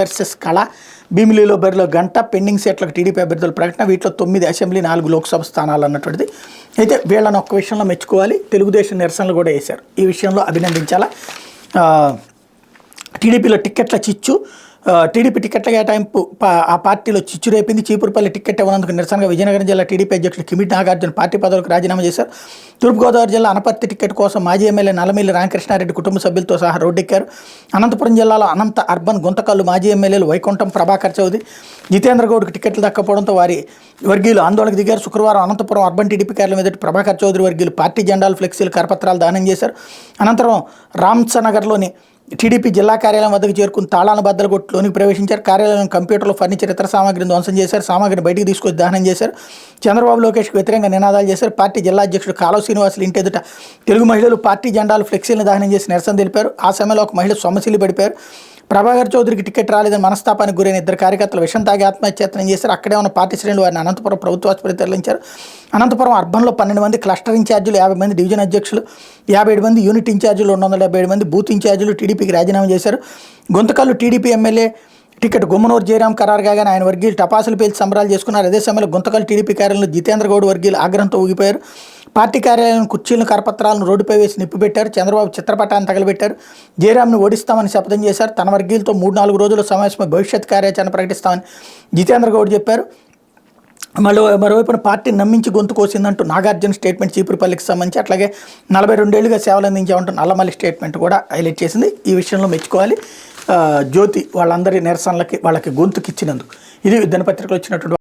Versus కళ భీమిలిలో బరిలో గంట పెండింగ్ సీట్లకు టీడీపీ అభ్యర్థుల ప్రకటన వీటిలో 9 అసెంబ్లీ 4 లోక్సభ స్థానాలు అన్నటువంటిది. అయితే వీళ్ళని ఒక్క విషయంలో మెచ్చుకోవాలి, తెలుగుదేశం నిరసనలు కూడా వేశారు. ఈ విషయంలో అభినందించాలా. టీడీపీలో టిక్కెట్ల చిచ్చు, టీడీపీ టిక్కెట్ల కేటాయింపు ఆ పార్టీలో చిచ్చు రేపింది. చీపురుపల్లి టిక్కెట్ ఇవ్వనందుకు నిరసనగా విజయనగరం జిల్లా టీడీపీ అధ్యక్షుడు కిమిడి నాగార్జున పార్టీ పదవులకు రాజీనామా చేశారు. తూర్పుగోదావరి జిల్లా అనపర్తి టిక్కెట్ కోసం మాజీ ఎమ్మెల్యే నల్లమిల్లి రామకృష్ణారెడ్డి కుటుంబ సభ్యులతో సహా రోడ్డెక్కారు. అనంతపురం జిల్లాలో అనంత అర్బన్ గుంతకల్లు మాజీ ఎమ్మెల్యేలు వైకుంఠం ప్రభాకర్ చౌదరి, జితేంద్ర గౌడ్కి టిక్కెట్లు దక్కపోవడంతో వారి వర్గీయులు ఆందోళనకు దిగారు. శుక్రవారం అనంతపురం అర్బన్ టీడీపీ కార్యాలయం ఎదుటి ప్రభాకర్ చౌదరి వర్గీయులు పార్టీ జెండాలు, ఫ్లెక్సీలు, కరపత్రాలు దానం చేశారు. అనంతరం రామ్సనగర్లోని టీడీపీ జిల్లా కార్యాలయం వద్దకు చేరుకుని తాళాలను బద్దలు కొట్టి లోనికి ప్రవేశించారు. కార్యాలయం కంప్యూటర్లు, ఫర్నిచర్, ఇతర సామాగ్రిని ధ్వంసం చేశారు. సామాగ్రిని బయటికి తీసుకొచ్చి దహనం చేశారు. చంద్రబాబు లోకేష్కి వ్యతిరేకంగా నినాదాలు చేశారు. పార్టీ జిల్లా అధ్యక్షుడు కాలువ శ్రీనివాసులు ఇంటి ఎదుట తెలుగు మహిళలు పార్టీ జెండాలు, ఫ్లెక్సీలను దహనం చేసి నిరసన తెలిపారు. ఆ సమయంలో ఒక మహిళ సొమ్మసిల్లి పడిపోయారు. ప్రభాకర్ చౌదరికి టికెట్ రాలేదని మనస్తాపానికి గురైన ఇద్దరు కార్యకర్తలు విషం తాగి ఆత్మహత్యయత్నం చేశారు. అక్కడే ఉన్న పార్టీ శ్రేణులు వారిని అనంతపురం ప్రభుత్వ ఆసుపత్రికి తరలించారు. అనంతపురం అర్బన్లో 12 మంది క్లస్టర్ ఇన్ఛార్జీలు, 50 మంది డివిజన్ అధ్యక్షులు, 57 మంది యూనిట్ ఇన్ఛార్జీలు, 277 మంది బూత్ ఇన్ఛార్జీలు టీడీపీకి రాజీనామా చేశారు. Guntakal TDP MLA ticket Gummanur Jayaram ఖరారు కాగానే ఆయన వర్గీయులు టపాసులు పేల్చి సంబరాలు చేసుకున్నారు. అదే సమయంలో గుంతకల్ టీడీపీ కార్యాలయంలో జితేంద్ర గౌడ్ వర్గీయులు ఆగ్రహంతో ఊగిపోయారు. పార్టీ కార్యాలయం కుర్చీలను, కరపత్రాలను రోడ్డుపై వేసి నిప్పిపెట్టారు. చంద్రబాబు చిత్రపటాన్ని తగలబెట్టారు. జయరాంను ఓడిస్తామని శపథం చేశారు. తన వర్గీయులతో 3-4 రోజుల సమావేశమై భవిష్యత్ కార్యాచరణ ప్రకటిస్తామని జితేంద్ర గౌడ్ చెప్పారు. మరోవైపున పార్టీని నమ్మించి గొంతు కోసిందంటూ నాగార్జున స్టేట్మెంట్ చీపురుపల్లికి సంబంధించి, అట్లాగే 42 ఏళ్లుగా సేవలు అందించామంటూ నల్లమల్లి స్టేట్మెంట్ కూడా హైలైట్ చేసింది. ఈ విషయంలో మెచ్చుకోవాలి. జ్యోతి వాళ్ళందరి నిరసనలకి వాళ్ళకి గొంతుకిచ్చినందుకు. ఇది దినపత్రికలు వచ్చినటువంటి